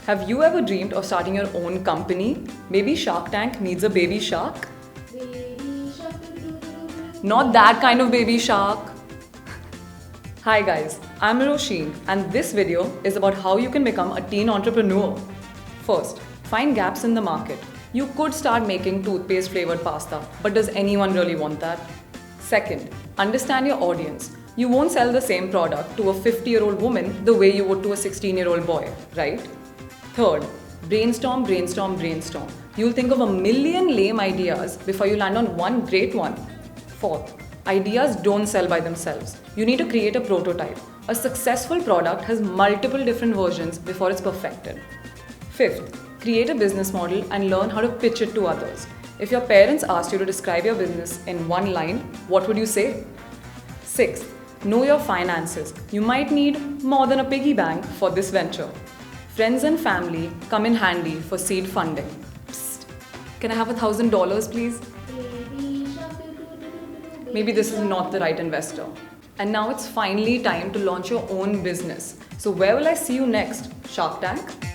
Have you ever dreamed of starting your own company? Maybe Shark Tank needs a baby shark? Baby shark, Not that kind of baby shark. Hi guys, I'm Rosheen and this video is about how you can become a teen entrepreneur. First, find gaps in the market. You could start making toothpaste flavored pasta, but does anyone really want that? Second, understand your audience. You won't sell the same product to a 50-year-old woman the way you would to a 16-year-old boy, right? Third, brainstorm. You'll think of a million lame ideas before you land on one great one. Fourth, ideas don't sell by themselves. You need to create a prototype. A successful product has multiple different versions before it's perfected. Fifth, create a business model and learn how to pitch it to others. If your parents asked you to describe your business in one line, what would you say? Sixth, know your finances. You might need more than a piggy bank for this venture. Friends and family come in handy for seed funding. Psst. Can I have $1,000 please? baby shark, Maybe this is not the right investor. And now it's finally time to launch your own business. So where will I see you next? Shark Tank?